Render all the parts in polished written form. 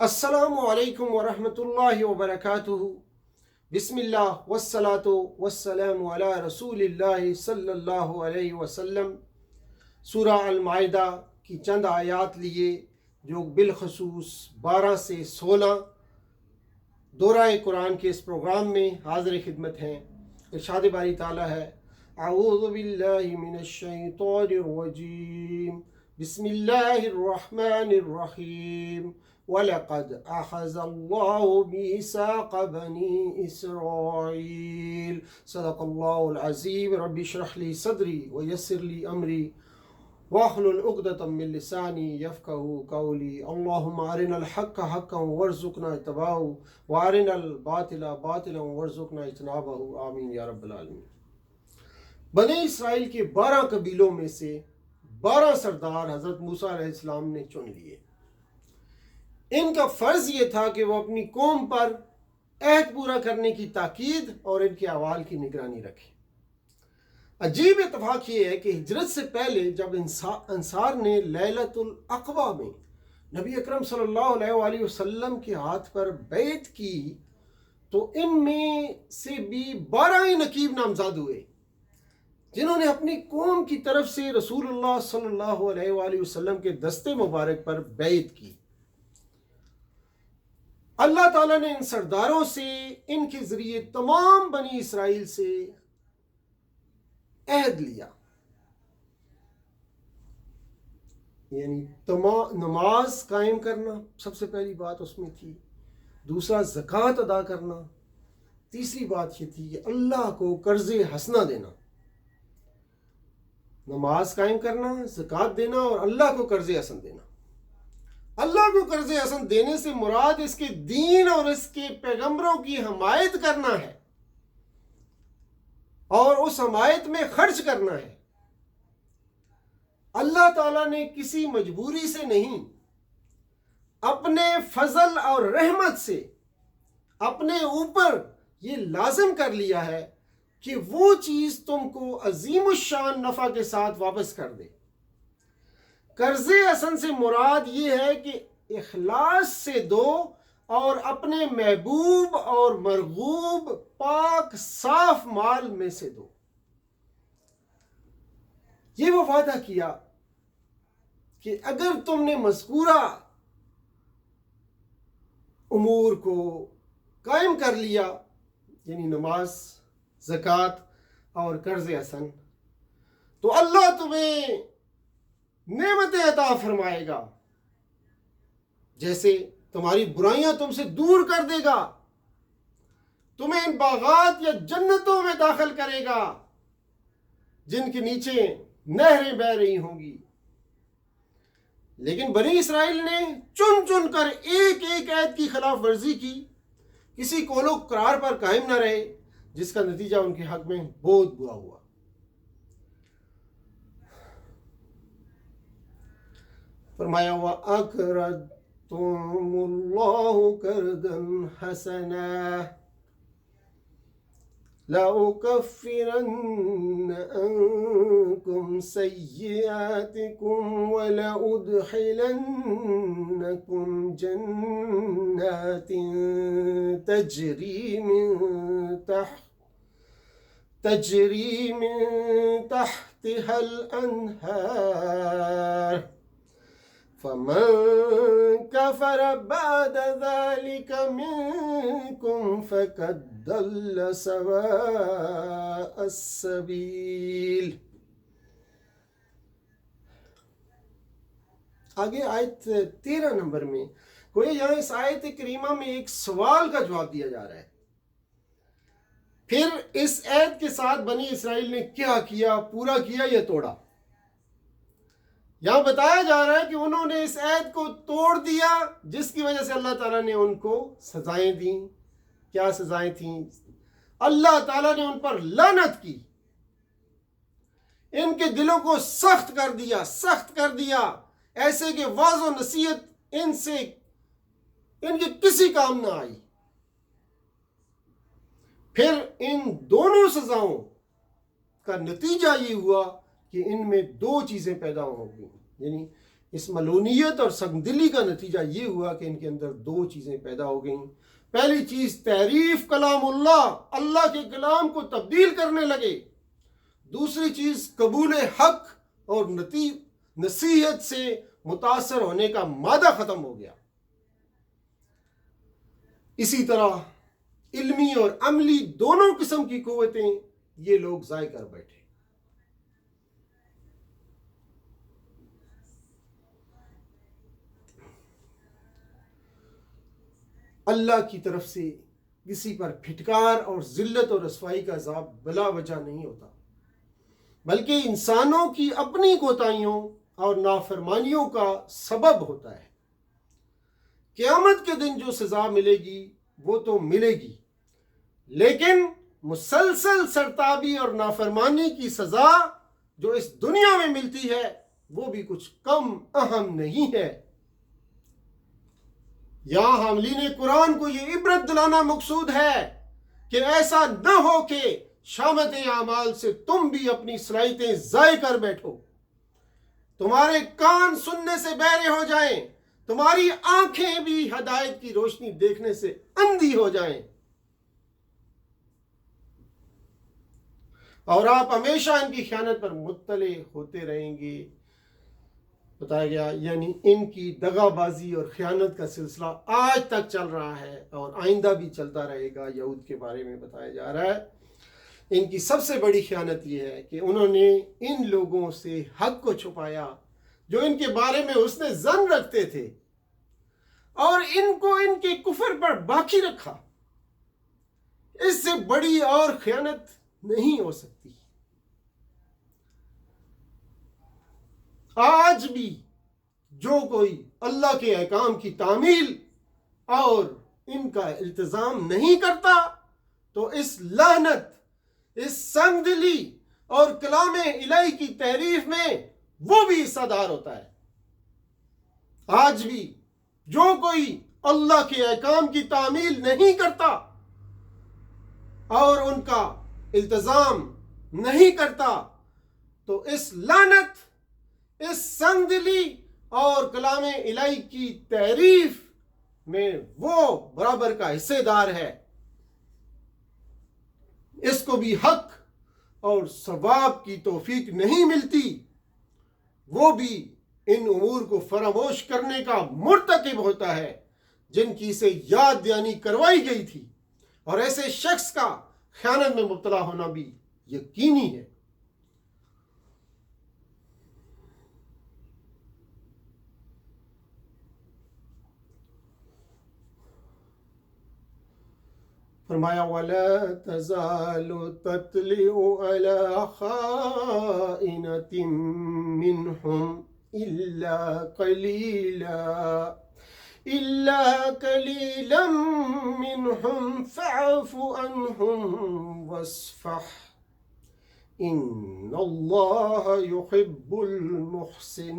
السلام علیکم ورحمۃ اللہ وبرکاتہ۔ بسم اللہ والصلاۃ والسلام علی رسول اللہ صلی اللہ علیہ وسلم۔ سورہ المائدہ کی چند آیات لیے جو بالخصوص 12 سے 16 دورہ قرآن کے اس پروگرام میں حاضر خدمت ہیں۔ ارشاد باری تعالیٰ ہے، اعوذ باللہ من الشیطان الرجیم، بسم اللہ الرحمن الرحیم، وَلَقَدْ أَخَذَ اللَّهُ مِيثَاقَ بَنِي إِسْرَائِيلَ صدق اللہ العظیم۔ رب اشرح لي صدری ويسر لي أمری واحلل عقدۃ من لسانی یفقہوا قولی۔ اللہم ارنا الحق حقا وارزقنا اتباعہ وارنا الباطل باطلا وارزقنا اجتنابہ، آمین یا رب العالمین۔ بنی اسرائیل کے 12 قبیلوں میں سے 12 سردار حضرت موسیٰ علیہ السلام نے چن لیے۔ ان کا فرض یہ تھا کہ وہ اپنی قوم پر عہد پورا کرنے کی تاکید اور ان کے اعمال کی نگرانی رکھیں۔ عجیب اتفاق یہ ہے کہ ہجرت سے پہلے جب انصار نے لیلۃ العقبہ میں نبی اکرم صلی اللہ علیہ وآلہ وسلم کے ہاتھ پر بیعت کی تو ان میں سے بھی 12 ہی نقیب نامزاد ہوئے جنہوں نے اپنی قوم کی طرف سے رسول اللہ صلی اللہ علیہ وآلہ وسلم کے دستے مبارک پر بیعت کی۔ اللہ تعالیٰ نے ان سرداروں سے ان کے ذریعے تمام بنی اسرائیل سے عہد لیا، یعنی نماز قائم کرنا سب سے پہلی بات اس میں تھی، دوسرا زکوٰۃ ادا کرنا، تیسری بات یہ تھی کہ اللہ کو قرض حسنہ دینا۔ نماز قائم کرنا، زکوٰۃ دینا اور اللہ کو قرض حسن دینا۔ اللہ کو قرض حسن دینے سے مراد اس کے دین اور اس کے پیغمبروں کی حمایت کرنا ہے اور اس حمایت میں خرچ کرنا ہے۔ اللہ تعالیٰ نے کسی مجبوری سے نہیں، اپنے فضل اور رحمت سے اپنے اوپر یہ لازم کر لیا ہے کہ وہ چیز تم کو عظیم الشان نفع کے ساتھ واپس کر دے۔ قرض حسن سے مراد یہ ہے کہ اخلاص سے دو اور اپنے محبوب اور مرغوب پاک صاف مال میں سے دو۔ یہ وہ وعدہ کیا کہ اگر تم نے مذکورہ امور کو قائم کر لیا، یعنی نماز، زکوٰۃ اور قرض حسن، تو اللہ تمہیں نعمتیں عطا فرمائے گا، جیسے تمہاری برائیاں تم سے دور کر دے گا، تمہیں ان باغات یا جنتوں میں داخل کرے گا جن کے نیچے نہریں بہہ رہی ہوں گی۔ لیکن بنی اسرائیل نے چن چن کر ایک ایک عہد کی خلاف ورزی کی، کسی قول و قرار پر قائم نہ رہے، جس کا نتیجہ ان کے حق میں بہت برا ہوا۔ فرمایا وَأَقْرَضْتُمُ اللَّهُ قَرْضًا حَسَنًا لَأُكَفِّرَنَّ عَنكُمْ سَيِّئَاتِكُمْ وَلَأُدْخِلَنَّكُمْ جَنَّاتٍ تَجْرِي مِن تَحْتِهَا الْأَنْهَارُ فَمَن كَفَرَ بَعْدَ ذَلِكَ مِنكُمْ فَقَدْ ضَلَّ سَوَاءَ السَّبِيلِ۔ آگے آیت 13 نمبر میں کوئی یہاں اس آیت کریمہ میں ایک سوال کا جواب دیا جا رہا ہے۔ پھر اس عہد کے ساتھ بنی اسرائیل نے کیا کیا، پورا کیا یا توڑا؟ یہاں بتایا جا رہا ہے کہ انہوں نے اس عہد کو توڑ دیا، جس کی وجہ سے اللہ تعالیٰ نے ان کو سزائیں دیں۔ کیا سزائیں تھیں؟ اللہ تعالیٰ نے ان پر لعنت کی، ان کے دلوں کو سخت کر دیا، ایسے کہ واعظ و نصیحت ان کے کسی کام نہ آئی۔ پھر ان دونوں سزاؤں کا نتیجہ یہ ہوا کہ ان میں دو چیزیں پیدا ہو گئیں، یعنی اس ملونیت اور سنگدلی کا نتیجہ یہ ہوا کہ ان کے اندر دو چیزیں پیدا ہو گئیں۔ پہلی چیز تحریف کلام اللہ کے کلام کو تبدیل کرنے لگے۔ دوسری چیز قبول حق اور نصیحت سے متاثر ہونے کا مادہ ختم ہو گیا۔ اسی طرح علمی اور عملی دونوں قسم کی قوتیں یہ لوگ ضائع کر بیٹھے۔ اللہ کی طرف سے کسی پر پھٹکار اور ذلت اور رسوائی کا عذاب بلا وجہ نہیں ہوتا، بلکہ انسانوں کی اپنی کوتاہیوں اور نافرمانیوں کا سبب ہوتا ہے۔ قیامت کے دن جو سزا ملے گی وہ تو ملے گی، لیکن مسلسل سرتابی اور نافرمانی کی سزا جو اس دنیا میں ملتی ہے وہ بھی کچھ کم اہم نہیں ہے۔ یہاں حاملین قرآن کو یہ عبرت دلانا مقصود ہے کہ ایسا نہ ہو کہ شامت اعمال سے تم بھی اپنی صلاحیتیں ضائع کر بیٹھو، تمہارے کان سننے سے بہرے ہو جائیں، تمہاری آنکھیں بھی ہدایت کی روشنی دیکھنے سے اندھی ہو جائیں، اور آپ ہمیشہ ان کی خیانت پر مطلع ہوتے رہیں گے۔ بتایا گیا یعنی ان کی دغا بازی اور خیانت کا سلسلہ آج تک چل رہا ہے اور آئندہ بھی چلتا رہے گا۔ یہود کے بارے میں بتایا جا رہا ہے ان کی سب سے بڑی خیانت یہ ہے کہ انہوں نے ان لوگوں سے حق کو چھپایا جو ان کے بارے میں حسن ظن رکھتے تھے، اور ان کو ان کے کفر پر باقی رکھا۔ اس سے بڑی اور خیانت نہیں ہو سکتی۔ آج بھی جو کوئی اللہ کے احکام کی تعمیل اور ان کا التزام نہیں کرتا تو اس لعنت، اس سنگ دلی اور کلام الہی کی تحریف میں وہ بھی حصہ دار ہوتا ہے۔ آج بھی جو کوئی اللہ کے احکام کی تعمیل نہیں کرتا اور ان کا التزام نہیں کرتا تو اس لعنت، اس سنگ دلی اور کلام الہی کی تحریف میں وہ برابر کا حصے دار ہے۔ اس کو بھی حق اور ثواب کی توفیق نہیں ملتی، وہ بھی ان امور کو فراموش کرنے کا مرتکب ہوتا ہے جن کی اسے یاد دہانی کروائی گئی تھی، اور ایسے شخص کا خیانت میں مبتلا ہونا بھی یقینی ہے۔ فرمایا وَلَا تَزَالُ تَطْلِعُ عَلَى خَائِنَةٍ مِّنْهُمْ إِلَّا قَلِيلًا مِّنْهُمْ فَاعْفُ عَنْهُمْ وَاصْفَحْ إِنَّ اللَّهَ يُحِبُّ الْمُحْسِنِينَ۔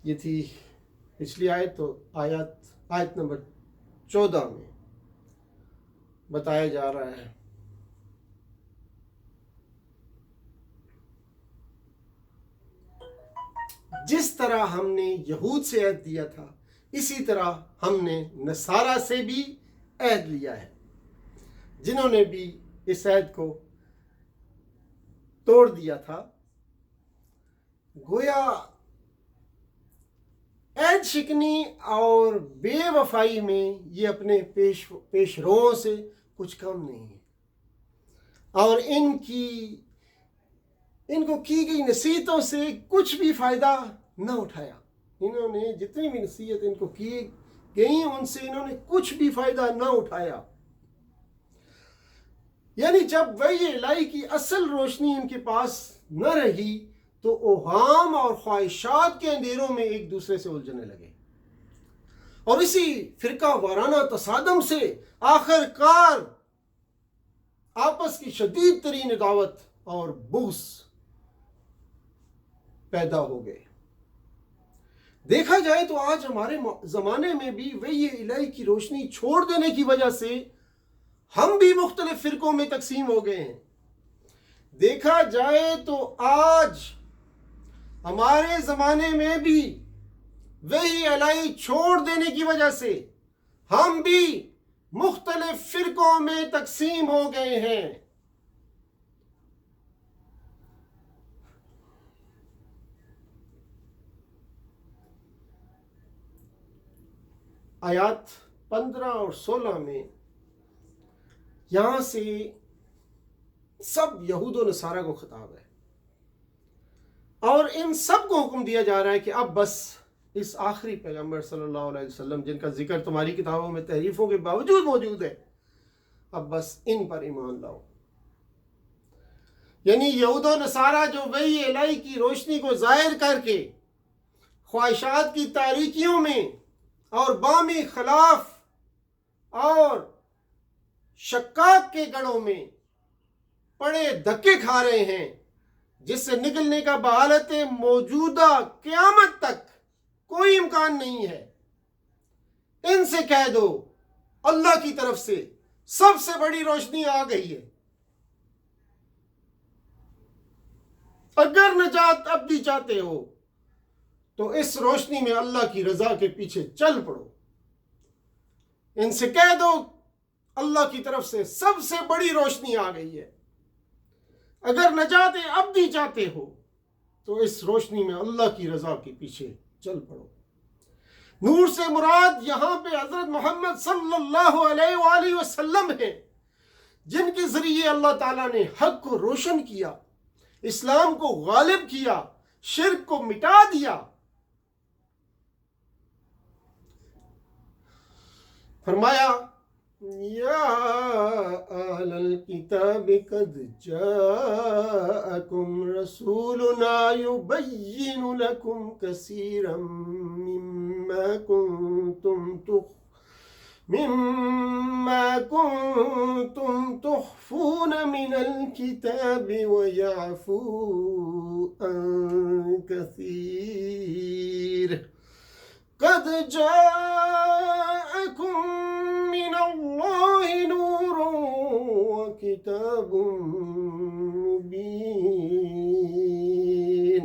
یہ تھی پچھلی آیت، تو آیت نمبر 14 میں بتایا جا رہا ہے جس طرح ہم نے یہود سے عہد دیا تھا اسی طرح ہم نے نصارہ سے بھی عہد لیا ہے، جنہوں نے بھی اس عہد کو توڑ دیا تھا۔ گویا عہد شکنی اور بے وفائی میں یہ اپنے پیش روؤں سے کچھ کم نہیں ہے، اور ان کو کی گئی نصیحتوں سے کچھ بھی فائدہ نہ اٹھایا۔ انہوں نے جتنی بھی نصیحت ان کو کی گئی ان سے انہوں نے کچھ بھی فائدہ نہ اٹھایا۔ یعنی جب وحی الہی کی اصل روشنی ان کے پاس نہ رہی تو اوہام اور خواہشات کے اندھیروں میں ایک دوسرے سے الجھنے لگے، اور اسی فرقہ وارانہ تصادم سے آخر کار آپس کی شدید ترین عداوت اور بغض پیدا ہو گئے۔ دیکھا جائے تو آج ہمارے زمانے میں بھی وحی الہی کی روشنی چھوڑ دینے کی وجہ سے ہم بھی مختلف فرقوں میں تقسیم ہو گئے ہیں۔ دیکھا جائے تو آج ہمارے زمانے میں بھی وہی الہی چھوڑ دینے کی وجہ سے ہم بھی مختلف فرقوں میں تقسیم ہو گئے ہیں۔ آیات 15 اور 16 میں یہاں سے سب یہود و نصارہ کو خطاب ہے، اور ان سب کو حکم دیا جا رہا ہے کہ اب بس اس آخری پیغمبر صلی اللہ علیہ وسلم جن کا ذکر تمہاری کتابوں میں تحریفوں کے باوجود موجود ہے، اب بس ان پر ایمان لاؤ۔ یعنی یہود و نصارہ جو وحی الہی کی روشنی کو ظاہر کر کے خواہشات کی تاریکیوں میں اور بامی خلاف اور شکاک کے گڑھوں میں پڑے دھکے کھا رہے ہیں، جس سے نکلنے کا بحالت موجودہ قیامت تک کوئی امکان نہیں ہے، ان سے کہہ دو اللہ کی طرف سے سب سے بڑی روشنی آ گئی ہے، اگر نجات ابدی چاہتے ہو تو اس روشنی میں اللہ کی رضا کے پیچھے چل پڑو۔ ان سے کہہ دو اللہ کی طرف سے سب سے بڑی روشنی آ گئی ہے، اگر نجات ابدی چاہتے ہو تو اس روشنی میں اللہ کی رضا کے پیچھے چل پڑو۔ نور سے مراد یہاں پہ حضرت محمد صلی اللہ علیہ وآلہ وسلم ہے، جن کے ذریعے اللہ تعالیٰ نے حق کو روشن کیا، اسلام کو غالب کیا، شرک کو مٹا دیا۔ فرمایا یا اہل الکتاب قد جاءکم رسولنا یبین لکم کثیرا مما کنتم تخفون من الكتاب ویعفو عن کثیر قد جاءکم من اللہ نور وکتاب مبین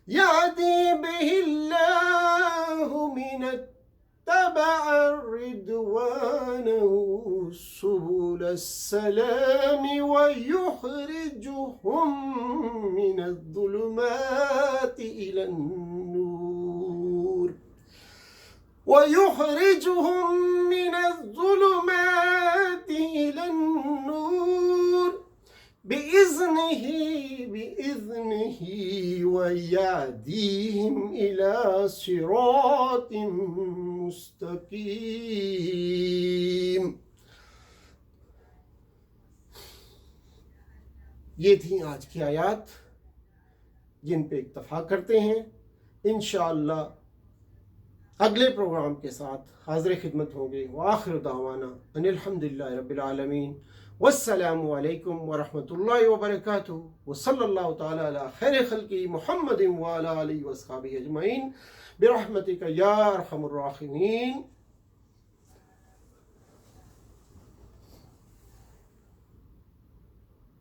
یہدی بہ اللہ من اتبع رضوانہ سبل السلام ویخرجہم من الظلمات إلى النور بإذنه ويهديهم إلى صراط مستقيم۔ یہ تھیں آج کی آیات جن پہ اتفاق کرتے ہیں۔ انشاءاللہ اگلے پروگرام کے ساتھ حاضر خدمت ہوں گے۔ وآخر دعوانا ان الحمدللہ رب العالمین، والسلام علیکم ورحمۃ اللہ وبرکاتہ، وصلی اللہ تعالی علی خیر خلقہ محمد وعلی آلہ وصحبہ اجمعین برحمتک یا ارحم الراحمین۔